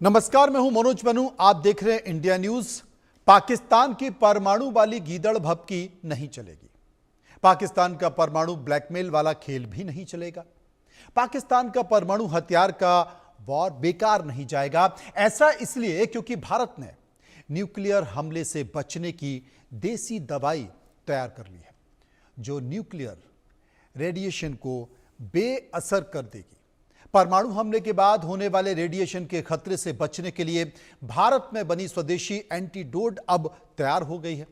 नमस्कार, मैं हूं मनोज बनू। आप देख रहे हैं इंडिया न्यूज। पाकिस्तान की परमाणु वाली गीदड़ भभकी नहीं चलेगी। पाकिस्तान का परमाणु ब्लैकमेल वाला खेल भी नहीं चलेगा। पाकिस्तान का परमाणु हथियार का वॉर बेकार नहीं जाएगा। ऐसा इसलिए क्योंकि भारत ने न्यूक्लियर हमले से बचने की देसी दवाई तैयार कर ली है, जो न्यूक्लियर रेडिएशन को बेअसर कर देगी। परमाणु हमले के बाद होने वाले रेडिएशन के खतरे से बचने के लिए भारत में बनी स्वदेशी एंटीडोट अब तैयार हो गई है।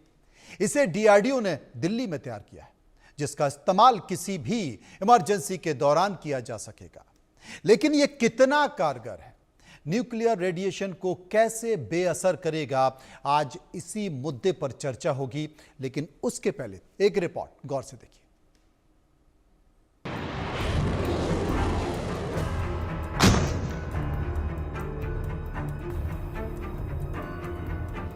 इसे डीआरडीओ ने दिल्ली में तैयार किया है, जिसका इस्तेमाल किसी भी इमरजेंसी के दौरान किया जा सकेगा। लेकिन यह कितना कारगर है, न्यूक्लियर रेडिएशन को कैसे बेअसर करेगा, आज इसी मुद्दे पर चर्चा होगी। लेकिन उसके पहले एक रिपोर्ट गौर से देखिए।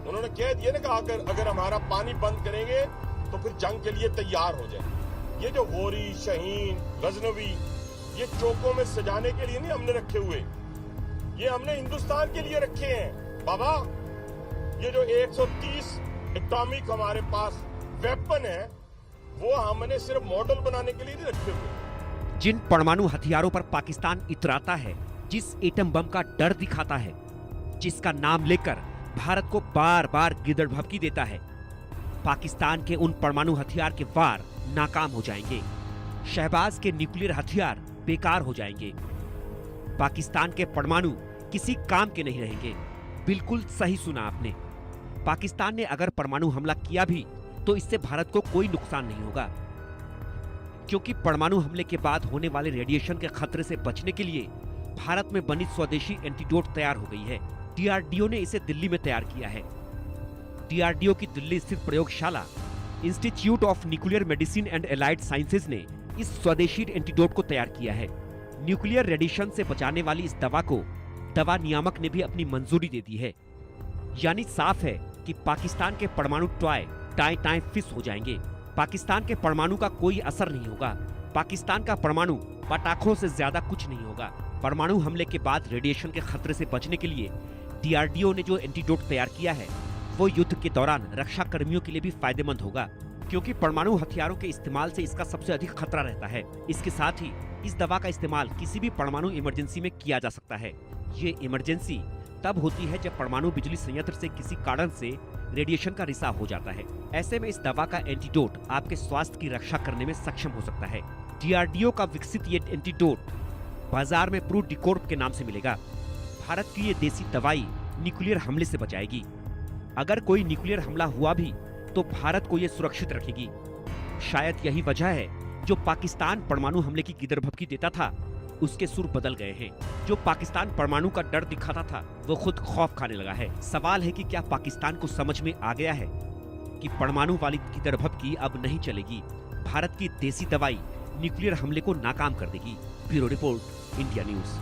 उन्होंने कह दिया ना कि अगर हमारा पानी बंद करेंगे तो फिर जंग के लिए तैयार हो जाए। ये जो होरी, शहीन, गजनवी, ये चौकों में सजाने के लिए नहीं हमने रखे हुए, ये हमने हिंदुस्तान के लिए रखे हैं बाबा। ये जो 130 एटॉमिक हमारे पास वेपन है, वो हमने सिर्फ मॉडल बनाने के लिए नहीं रखे हुए। जिन परमाणु हथियारों पर पाकिस्तान इतराता है, जिस एटम बम का डर दिखाता है, जिसका नाम लेकर भारत को बार बार गिदड़ भभकी देता है, पाकिस्तान के उन परमाणु हथियार के वार नाकाम हो जाएंगे। शहबाज के न्यूक्लियर हथियार बेकार हो जाएंगे। पाकिस्तान के परमाणु किसी काम के नहीं रहेंगे। बिल्कुल सही सुना आपने। पाकिस्तान ने अगर परमाणु हमला किया भी तो इससे भारत को कोई नुकसान नहीं होगा, क्योंकि परमाणु हमले के बाद होने वाले रेडिएशन के खतरे से बचने के लिए भारत में बनी स्वदेशी एंटीडोट तैयार हो गई है। डीआरडीओ ने इसे दिल्ली में तैयार किया है। डीआरडीओ की दिल्ली स्थित प्रयोगशाला institute of nuclear medicine and allied sciences ने इस स्वदेशी एंटीडोट को तैयार किया है। न्यूक्लियर रेडिएशन से बचाने वाली इस दवा को दवा नियामक ने भी अपनी मंजूरी दे दी है। यानी साफ है कि पाकिस्तान के परमाणु टॉय टाई टाई फिस हो जाएंगे। पाकिस्तान के परमाणु का कोई असर नहीं होगा। पाकिस्तान का परमाणु पटाखों से ज्यादा कुछ नहीं होगा। परमाणु हमले के बाद रेडिएशन के खतरे से बचने के लिए डीआरडीओ ने जो एंटीडोट तैयार किया है, वो युद्ध के दौरान रक्षा कर्मियों के लिए भी फायदेमंद होगा, क्योंकि परमाणु हथियारों के इस्तेमाल से इसका सबसे अधिक खतरा रहता है। इसके साथ ही इस दवा का इस्तेमाल किसी भी परमाणु इमरजेंसी में किया जा सकता है। ये इमरजेंसी तब होती है जब परमाणु बिजली संयंत्र से किसी कारण से रेडिएशन का रिसाव हो जाता है। ऐसे में इस दवा का एंटीडोट आपके स्वास्थ्य की रक्षा करने में सक्षम हो सकता है। डीआरडीओ का विकसित ये एंटीडोट बाजार में प्रू डिकोर्प के नाम से मिलेगा। भारत की ये देसी दवाई न्यूक्लियर हमले से बचाएगी। अगर कोई न्यूक्लियर हमला हुआ भी तो भारत को ये सुरक्षित रखेगी। शायद यही वजह है जो पाकिस्तान परमाणु हमले की गिदड़ भभकी देता था, उसके सुर बदल गए हैं। जो पाकिस्तान परमाणु का डर दिखाता था, वो खुद खौफ खाने लगा है। सवाल है कि क्या पाकिस्तान को समझ में आ गया है कि परमाणु वाली गिदड़ भभकी अब नहीं चलेगी। भारत की देसी दवाई न्यूक्लियर हमले को नाकाम कर देगी। Bureau report, India news.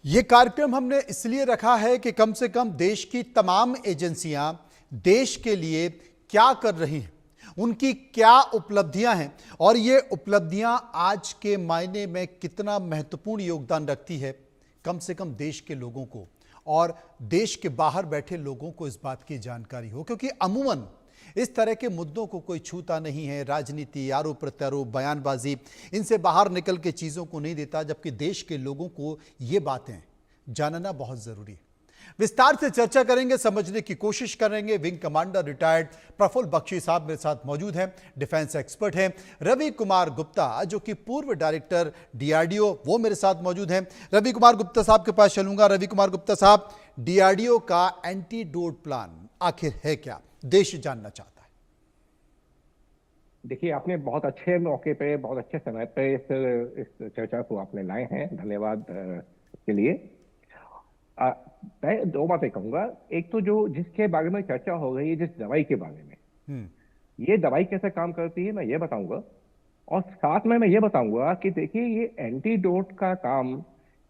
यह कार्यक्रम हमने इसलिए रखा है कि कम से कम देश की तमाम एजेंसियां देश के लिए क्या कर रही हैं, उनकी क्या उपलब्धियां हैं और ये उपलब्धियां आज के मायने में कितना महत्वपूर्ण योगदान रखती है, कम से कम देश के लोगों को और देश के बाहर बैठे लोगों को इस बात की जानकारी हो। क्योंकि अमूमन इस तरह के मुद्दों को कोई छूता नहीं है। राजनीति, आरोप प्रत्यारोप, बयानबाजी, इनसे बाहर निकल के चीज़ों को नहीं देता, जबकि देश के लोगों को ये बातें जानना बहुत ज़रूरी है। विस्तार से चर्चा करेंगे, समझने की कोशिश करेंगे। Wing commander retired Praful Bakshi sahab मेरे साथ मौजूद हैं, डिफेंस एक्सपर्ट हैं। रवि कुमार गुप्ता, जो कि पूर्व डायरेक्टर डीआरडीओ, वो मेरे साथ मौजूद हैं। रवि कुमार गुप्ता साहब के पास चलूंगा। रवि कुमार गुप्ता साहब, डीआरडीओ का एंटीडोट प्लान आखिर है क्या, देश जानना चाहता है। देखिए, आपने बहुत अच्छे मौके पे, बहुत अच्छे समय पे इस चर्चा को आपने लाए हैं। धन्यवाद के लिए। मैं दो बातें कहूंगा। एक तो जो जिसके बारे में चर्चा हो रही है, जिस दवाई के बारे में, ये दवाई कैसे काम करती है मैं ये बताऊंगा, और साथ में मैं ये बताऊंगा कि देखिए, ये एंटीडोट का काम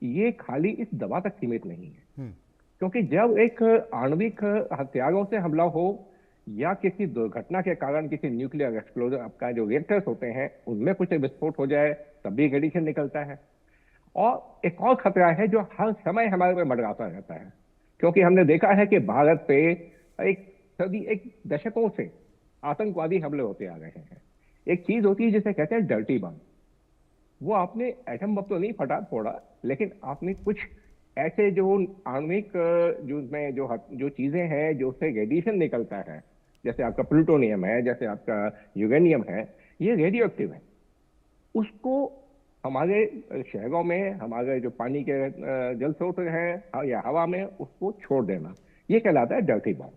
ये खाली इस दवा तक सीमित नहीं है। क्योंकि जब एक आणविक हथियारों से हमला हो या किसी दुर्घटना के कारण किसी न्यूक्लियर एक्सप्लोजन, आपका जो रिएक्टर्स होते हैं उनमें कुछ विस्फोट हो जाए तब भी रेडिएशन निकलता है। और एक और खतरा है जो हर समय हमारे पे मंडराता रहता है, क्योंकि हमने देखा है कि भारत पे एक दशकों से आतंकवादी हमले होते आ रहे हैं। एक चीज होती है जिसे कहते हैं डर्टी बम। वो आपने एटम बम तो नहीं फटा फोड़ा, लेकिन आपने कुछ ऐसे जो आणविक जो में जो चीजें हैं जो उससे रेडिएशन निकलता है, जैसे आपका प्लूटोनियम है, जैसे आपका यूरेनियम है, ये रेडियो एक्टिव है। उसको हमारे शहरों में, हमारे जो पानी के जल स्रोत हैं या हवा में, उसको छोड़ देना, ये कहलाता है डर्टी बम।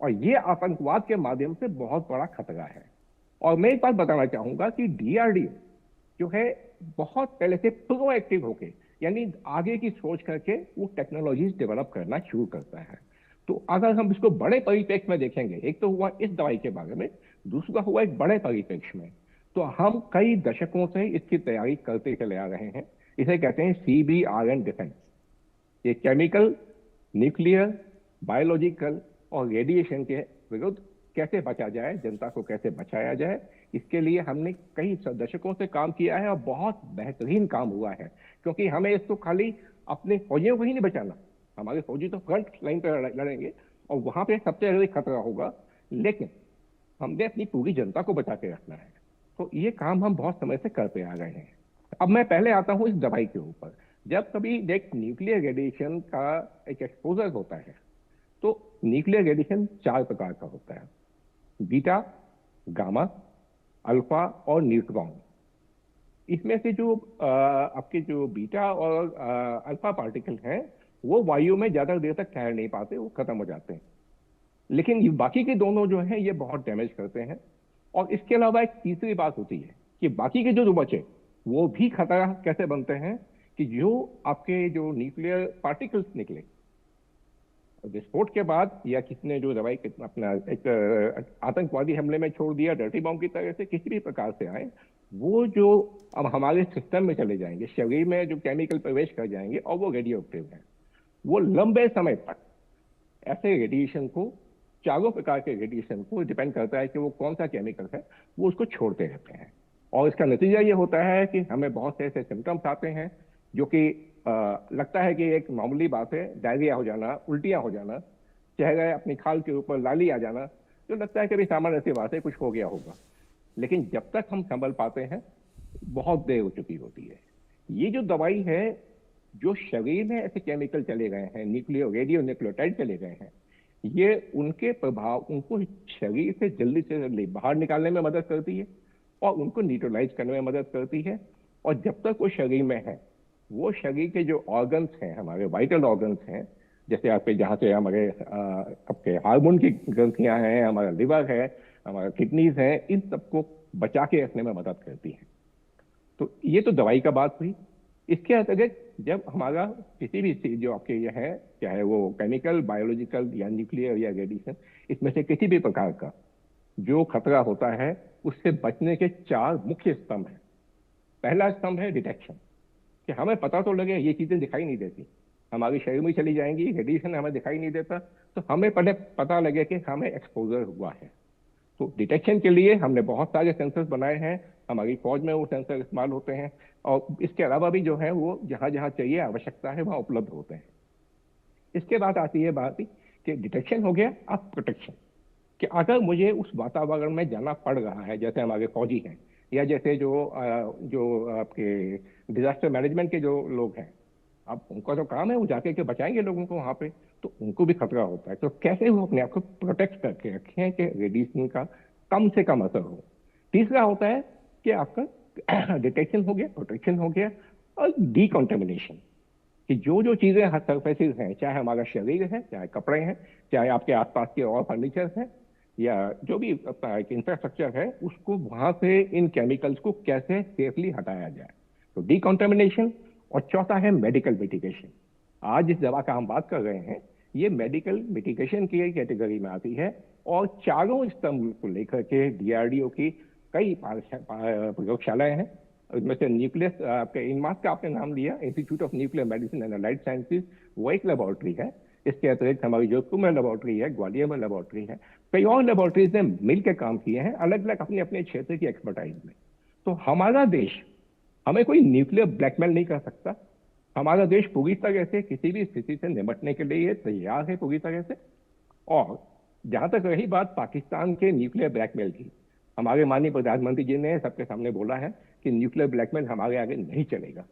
और ये आतंकवाद के माध्यम से बहुत बड़ा खतरा है। और मैं एक बात बताना चाहूंगा कि डीआरडीओ जो है बहुत पहले से प्रोएक्टिव होके, यानी आगे की सोच करके वो टेक्नोलॉजीज डेवलप करना शुरू करता है। तो अगर हम इसको बड़े परिप्रेक्ष्य में देखेंगे, एक तो हुआ इस दवाई के बारे में, दूसरा हुआ एक बड़े परिप्रेक्ष्य में, तो हम कई दशकों से इसकी तैयारी करते चले आ रहे हैं। इसे कहते हैं CBRN डिफेंस। ये केमिकल, न्यूक्लियर, बायोलॉजिकल और रेडिएशन के विरुद्ध कैसे बचा जाए, जनता को कैसे बचाया जाए, इसके लिए हमने कई दशकों से काम किया है और बहुत बेहतरीन काम हुआ है। क्योंकि हमें इसको खाली अपने फौजियों को ही नहीं बचाना, हमारे फौजी तो फ्रंट लाइन पर लड़ेंगे और वहां पे सबसे अधिक खतरा होगा, लेकिन हमने अपनी पूरी जनता को बचा के रखना है। तो ये काम हम बहुत समय से करते आ रहे हैं। अब मैं पहले आता हूं इस दवाई के ऊपर। जब कभी एक न्यूक्लियर रेडिएशन का एक एक्सपोजर होता है, तो न्यूक्लियर रेडिएशन 4 प्रकार का होता है: बीटा, गामा, अल्फा और न्यूट्रॉन। इसमें से जो आपके जो बीटा और अल्फा पार्टिकल हैं, वो वायु में ज्यादा देर तक ठहर नहीं पाते, वो खत्म हो जाते हैं। लेकिन ये बाकी के दोनों जो हैं ये बहुत डैमेज करते हैं। और इसके अलावा एक तीसरी बात होती है कि बाकी के जो बचे वो भी खतरा कैसे बनते हैं, कि जो आपके जो न्यूक्लियर पार्टिकल्स निकले विस्फोट के बाद, या किसने जो दवाई अपना एक आतंकवादी हमले में छोड़ दिया डर्टी बॉम्ब की तरह से, किसी भी प्रकार से आए, वो जो अब हमारे सिस्टम में चले जाएंगे, शरीर में जो केमिकल प्रवेश कर जाएंगे और वो रेडियो एक्टिव है, वो लंबे समय तक ऐसे रेडिएशन को, चारों प्रकार के रेडिएशन को, डिपेंड करता है कि वो कौन सा केमिकल है, वो उसको छोड़ते रहते हैं। और इसका नतीजा ये होता है कि हमें बहुत से ऐसे सिम्टम्स आते हैं जो कि लगता है कि एक मामूली बात है, डायरिया हो जाना, उल्टियां हो जाना, चेहरे अपनी खाल के ऊपर लाली आ जाना, जो लगता है कि सामान्य सी बात है, कुछ हो गया होगा। लेकिन जब तक हम संभल पाते हैं बहुत देर हो चुकी होती है। ये जो दवाई है, जो शरीर में ऐसे केमिकल चले गए हैं, न्यूक्लियो रेडियो न्यूक्लियोटाइड चले गए हैं, ये उनके प्रभाव उनको शरीर से जल्दी से जल्दी बाहर निकालने में मदद करती है और उनको न्यूट्रलाइज करने में मदद करती है। और जब तक वो शरीर में है, वो शरीर के जो ऑर्गन्स हैं, हमारे वाइटल ऑर्गन्स हैं, जैसे आपके जहाँ से हमारे आपके हार्मोन की ग्रंथियां हैं, हमारा लिवर है, हमारा किडनीज हैं, इन सबको बचा के रखने में मदद करती है। तो ये तो दवाई का बात हुई। इसके अंतर्गत जब हमारा किसी भी चीज जो आपके ये है, चाहे वो केमिकल, बायोलॉजिकल या न्यूक्लियर या रेडिएशन, इसमें से किसी भी प्रकार का जो खतरा होता है, उससे बचने के 4 मुख्य स्तंभ हैं। पहला स्तंभ है डिटेक्शन, कि हमें पता तो लगे ये चीजें दिखाई नहीं देती, हमारे शरीर में चली जाएंगी, रेडिएशन हमें दिखाई नहीं देता, तो हमें पहले पता लगे कि हमें एक्सपोजर हुआ है। तो डिटेक्शन के लिए हमने बहुत सारे सेंसर्स बनाए हैं, हमारी फौज में वो सेंसर इस्तेमाल होते हैं, और इसके अलावा भी जो है वो जहां जहां चाहिए, आवश्यकता है, वहां उपलब्ध होते हैं। इसके बाद आती है बात कि डिटेक्शन हो गया, अब प्रोटेक्शन, कि अगर मुझे उस वातावरण में जाना पड़ रहा है, जैसे हमारे फौजी हैं या जैसे जो आपके डिजास्टर मैनेजमेंट के जो लोग हैं, अब उनका जो काम है वो जाके के बचाएंगे लोगों को वहां पे, तो उनको भी खतरा होता है। तो कैसे वो अपने आप को प्रोटेक्ट करके रखें कि रेडिएशन का कम से कम असर हो। तीसरा होता है कि आपका डिटेक्शन हो गया, प्रोटेक्शन हो गया, और डीकॉन्टेमिनेशन, कि जो जो चीजें हर सरफेसेस हैं, चाहे हमारा शरीर है, चाहे कपड़े हैं, चाहे आपके आसपास के और फर्नीचर हैं, या जो भी इंफ्रास्ट्रक्चर है, उसको वहां से इन केमिकल्स को कैसे सेफली हटाया जाए। तो डीकॉन्टेमिनेशन। और चौथा है मेडिकल मिटिगेशन। आज जिस दवा का हम बात कर रहे हैं, ये मेडिकल मिटिगेशन की कैटेगरी में आती है, और चारों स्तंभ को लेकर के डीआरडीओ की कई प्रयोगशालाएं हैं। इसमें से न्यूक्लियस, आपके इनमास का आपने नाम लिया, institute of nuclear medicine and allied sciences, वो एक लेबोरेटरी है इसके अतिरिक्त हमारी जोधपुर में लेबोरेटरी है, ग्वालियर में लेबोरेटरी है, कई और लेबोरेटरीज ने मिलकर काम किए हैं अलग अलग अपने अपने क्षेत्र की एक्सपर्टाइज में। तो हमारा देश, हमें कोई न्यूक्लियर ब्लैकमेल नहीं कर सकता। हमारा देश पूरी तरह से किसी भी स्थिति से निपटने के लिए तैयार है पूरी तरह से। और जहां तक रही बात पाकिस्तान के न्यूक्लियर ब्लैकमेल की, हमारे माननीय प्रधानमंत्री जी ने सबके सामने बोला है कि न्यूक्लियर ब्लैकमेल हमारे आगे नहीं चलेगा।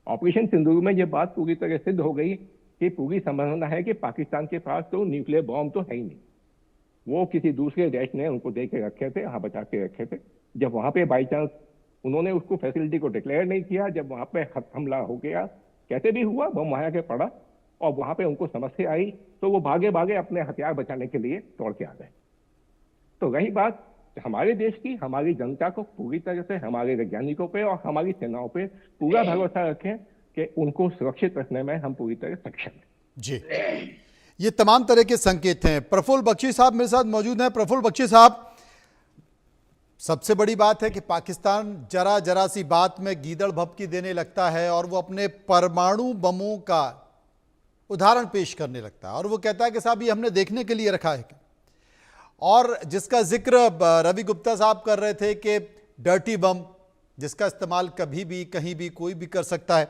ऑपरेशन सिंदूर में यह बात पूरी तरह सिद्ध हो गई कि पूरी संभावना है कि पाकिस्तान के पास तो न्यूक्लियर बॉम्ब तो है ही नहीं, वो किसी दूसरे देश ने उनको दे के रखे थे, यहाँ बचा के रखे थे। जब वहां पे बाई चांस उन्होंने उसको फैसिलिटी को डिक्लेयर नहीं किया, जब वहां पे हमला हो गया, कैसे भी हुआ, बम वहां के पड़ा और वहां पे उनको समस्या आई, तो वो भागे भागे अपने हथियार बचाने के लिए दौड़ के आ गए। तो रही बात हमारे देश की, हमारी जनता को पूरी तरह से, हमारे वैज्ञानिकों पे और हमारी सेनाओं पे पूरा भरोसा रखें कि उनको सुरक्षित रखने में हम पूरी तरह सक्षम हैं। जी, ये तमाम तरह के संकेत हैं। प्रफुल्ल बख्शी साहब मेरे साथ मौजूद हैं। प्रफुल्ल बख्शी साहब, सबसे बड़ी बात है कि पाकिस्तान जरा जरा सी बात में गीदड़ भभकी देने लगता है और वो अपने परमाणु बमों का उदाहरण पेश करने लगता है और वो कहता है कि साहब ये हमने देखने के लिए रखा है। और जिसका जिक्र रवि गुप्ता साहब कर रहे थे कि डर्टी बम, जिसका इस्तेमाल कभी भी कहीं भी कोई भी कर सकता है।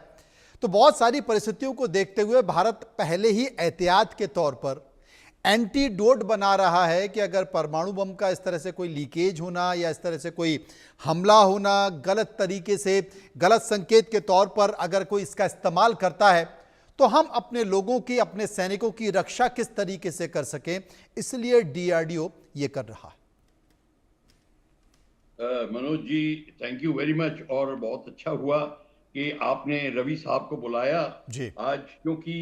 तो बहुत सारी परिस्थितियों को देखते हुए भारत पहले ही एहतियात के तौर पर एंटीडोट बना रहा है कि अगर परमाणु बम का इस तरह से कोई लीकेज होना या इस तरह से कोई हमला होना, गलत तरीके से, गलत संकेत के तौर पर अगर कोई इसका इस्तेमाल करता है, तो हम अपने लोगों की, अपने सैनिकों की रक्षा किस तरीके से कर सकें, इसलिए डीआरडीओ ये कर रहा है। Manoj ji, thank you very much. और बहुत अच्छा हुआ कि आपने रवि साहब को बुलाया जी आज, क्योंकि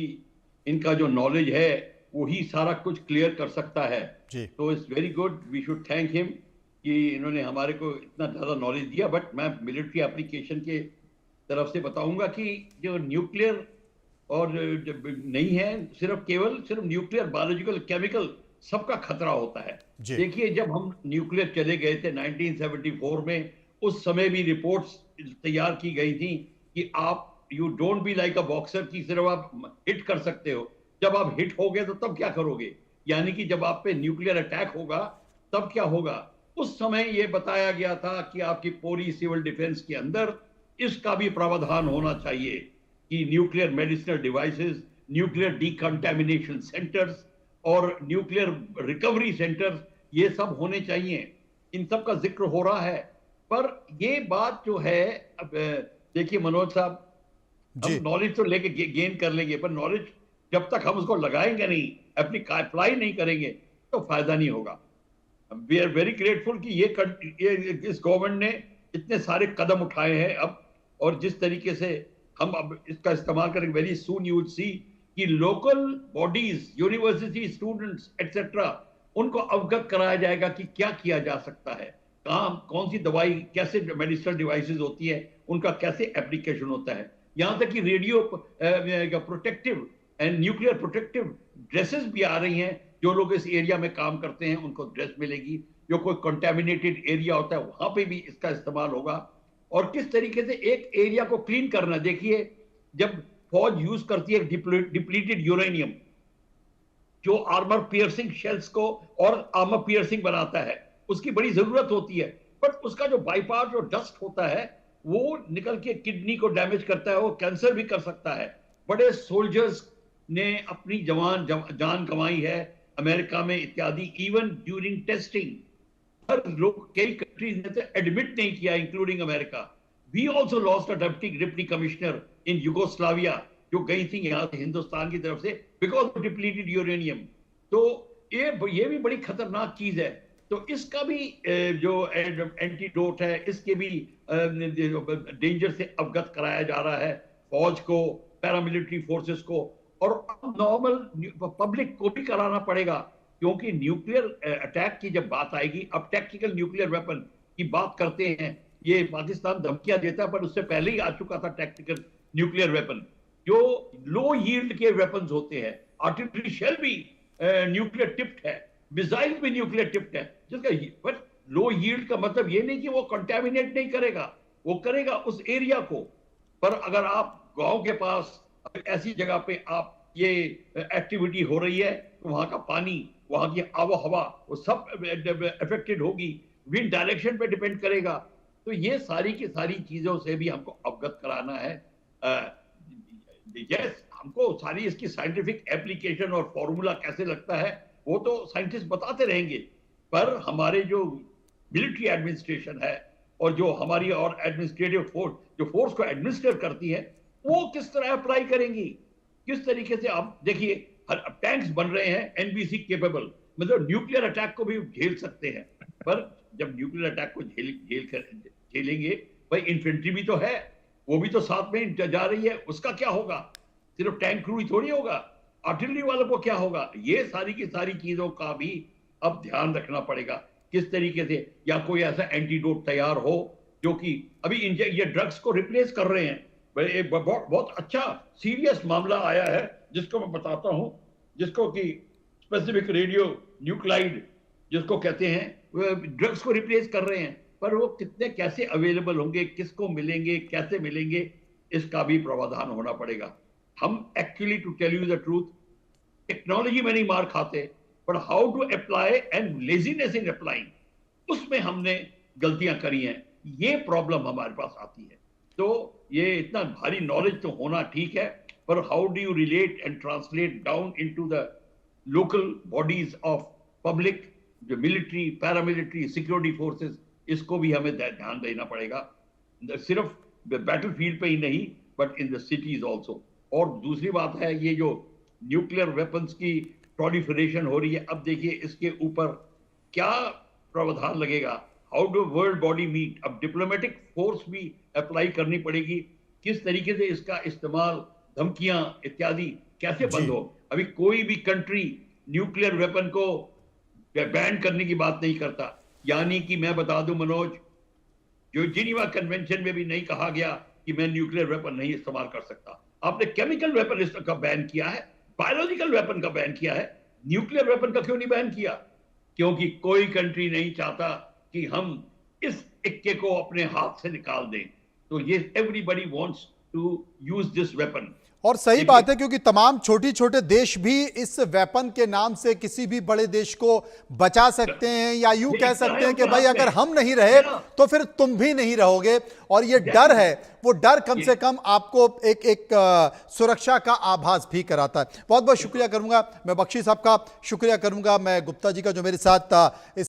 इनका जो नॉलेज है वही सारा कुछ क्लियर कर सकता है जी। तो it's very good, we should thank him कि इन्होंने हमारे को इतना ज़्यादा नॉलेज दिया। बट मैं मिलिट्री एप्लीकेशन के तरफ से बताऊंगा कि जो न्यूक्लियर और नहीं है, सिर्फ न्यूक्लियर, बायोलॉजिकल, केमिकल, सबका खतरा होता है। देखिए, जब हम न्यूक्लियर चले गए थे 1974 में, उस समय भी रिपोर्ट्स तैयार की गई थी कि आप you don't be like a boxer, की सिर्फ आप हिट कर सकते हो, जब आप हिट हो गए तो तब क्या करोगे, यानी कि जब आप पे न्यूक्लियर अटैक होगा तब क्या होगा। उस समय यह बताया गया था कि आपकी पूरी सिविल डिफेंस के अंदर इसका भी प्रावधान होना चाहिए कि nuclear medicinal devices, nuclear decontamination centres और न्यूक्लियर रिकवरी सेंटर्स, ये सब होने चाहिए। इन सब का जिक्र हो रहा है। पर ये बात जो है, अब देखिए मनोज साहब, हम नॉलेज तो लेके गेन कर लेंगे, पर नॉलेज जब तक हम उसको लगाएंगे नहीं, अपनी अप्लाई नहीं करेंगे, तो फायदा नहीं होगा। वी आर वेरी ग्रेटफुल कि ये इस गवर्नमेंट ने इतने सारे कदम उठाए हैं अब, और जिस तरीके से हम अब इसका इस्तेमाल करेंगे, very soon you will see कि local bodies, university students et cetera, उनको अवगत कराया जाएगा कि क्या किया जा सकता है, कौन सी दवाई, कैसे मेडिसिनल डिवाइसेस होती है, उनका कैसे एप्लीकेशन होता है। यहां तक कि radio protective and nuclear protective dresses भी आ रही हैं। जो लोग इस एरिया में काम करते हैं उनको ड्रेस मिलेगी। जो कोई कंटेमिनेटेड एरिया होता है वहां पे भी इसका इस्तेमाल होगा। और किस तरीके से एक एरिया को क्लीन करना, देखिए जब फौज यूज करती है डिप्लीटेड यूरेनियम, जो आर्मर पियर्सिंग शेल्स को और आर्मर पियर्सिंग बनाता है, उसकी बड़ी जरूरत होती है। बट उसका जो बाईपास, जो डस्ट होता है, वो निकल के किडनी को डैमेज करता है, वो कैंसर भी कर सकता है। बड़े सोल्जर्स ने अपनी जान गंवाई है अमेरिका में इत्यादि, इवन ड्यूरिंग टेस्टिंग। हर लोग, कई कंट्रीज ने तो एडमिट नहीं किया, including America. We also lost a deputy commissioner in Yugoslavia, जो गई थी यहां से हिंदुस्तान की तरफ से, बिकॉज ऑफ डिप्लीटेड यूरेनियम। तो ये भी बड़ी खतरनाक चीज है। तो इसका भी जो एंटीडोट है, इसके भी डेंजर से अवगत कराया जा रहा है फौज को, पैरामिलिट्री फोर्सेस को, और नॉर्मल पब्लिक को भी कराना पड़ेगा। क्योंकि न्यूक्लियर अटैक की जब बात आएगी, अब टैक्टिकल न्यूक्लियर वेपन की बात करते हैं, ये पाकिस्तान धमकियां देता है, पर उससे पहले ही आ चुका था टैक्टिकल न्यूक्लियर वेपन, जो लो यील्ड के वेपन्स होते हैं। आर्टिलरी शेल भी न्यूक्लियर टिप्ड है, मिसाइल भी न्यूक्लियर टिप्ड है, जिसका, बट लो यील्ड का मतलब ये नहीं कि वो कंटेमिनेट नहीं करेगा, वो करेगा उस एरिया को। पर अगर आप गांव के पास ऐसी जगह पे आप ये एक्टिविटी हो रही है तो वहां का पानी, वहां की आबो हवा, वो सब अफेक्टेड होगी, विंड डायरेक्शन पे डिपेंड करेगा। तो ये सारी की सारी चीजों से भी हमको अवगत कराना है। यस, हमको सारी इसकी साइंटिफिक एप्लीकेशन और फॉर्मूला कैसे लगता है वो तो साइंटिस्ट बताते रहेंगे, पर हमारे जो मिलिट्री एडमिनिस्ट्रेशन है और जो हमारी और एडमिनिस्ट्रेटिव फोर्स जो फोर्स को एडमिनिस्ट्रेट करती है वो किस तरह अप्लाई करेंगी, किस तरीके से। आप देखिए टैंक्स बन रहे हैं एनबीसी केपेबल, मतलब न्यूक्लियर अटैक को भी झेल सकते हैं, पर जब न्यूक्लियर अटैक को झेलेंगे भाई इन्फेंट्री भी तो है, वो भी तो साथ में जा रही है, उसका क्या होगा? सिर्फ टैंक क्रू ही थोड़ी होगा, आर्टिलरी वालों को क्या होगा? ये सारी की सारी चीजों का भी अब ध्यान रखना पड़ेगा किस तरीके से, या कोई ऐसा एंटीडोट तैयार हो जो कि अभी ये ड्रग्स को रिप्लेस कर रहे हैं। एक बहुत अच्छा सीरियस मामला आया है जिसको मैं बताता हूं, जिसको कि स्पेसिफिक रेडियो न्यूक्लाइड जिसको कहते हैं, वो ड्रग्स को रिप्लेस कर रहे हैं, पर वो कितने कैसे अवेलेबल होंगे, किसको मिलेंगे, कैसे मिलेंगे, इसका भी प्रावधान होना पड़ेगा। हम actually to tell you the truth technology में नहीं मार खाते, पर how to apply and laziness in applying, उसमें हमने गलतियां करी हैं, ये प्रॉब्लम हमारे पास आती है। तो ये इतना भारी नॉलेज तो होना ठीक है, पर how do you relate and translate down into the local bodies of public, जो मिलिट्री, पैरामिलिट्री, सिक्योरिटी फोर्सेस, इसको भी हमें ध्यान देना पड़ेगा, सिर्फ बैटल फील्ड पे ही नहीं but in the cities also. और दूसरी बात है ये जो न्यूक्लियर वेपन्स की प्रोलिफरेशन हो रही है, अब देखिए इसके ऊपर क्या प्रावधान लगेगा, how do world body meet, अब डिप्लोमेटिक फोर्स भी अप्लाई करनी पड़ेगी, किस तरीके से इसका इस्तेमाल, धमकियां इत्यादि कैसे बंद हो। अभी कोई भी कंट्री न्यूक्लियर वेपन को बैन करने की बात नहीं करता, यानी कि मैं बता दूं मनोज, जो जिनीवा कन्वेंशन में भी नहीं कहा गया कि मैं न्यूक्लियर वेपन नहीं इस्तेमाल कर सकता। आपने केमिकल वेपन का बैन किया है, बायोलॉजिकल वेपन का बैन किया है, न्यूक्लियर वेपन का क्यों नहीं बैन किया? क्योंकि कोई कंट्री नहीं चाहता कि हम इस इक्के को अपने हाथ से निकाल दें। तो ये everybody wants to use this weapon. और सही बात है, क्योंकि तमाम छोटे छोटे देश भी इस वेपन के नाम से किसी भी बड़े देश को बचा सकते हैं, या यूं कह सकते हैं कि भाई अगर हम नहीं रहे तो फिर तुम भी नहीं रहोगे। और ये डर है, वो डर कम से कम आपको एक सुरक्षा का आभास भी कराता है। बहुत बहुत शुक्रिया करूंगा मैं, बख्शी साहब का शुक्रिया करूंगा मैं, गुप्ता जी का जो मेरे साथ इस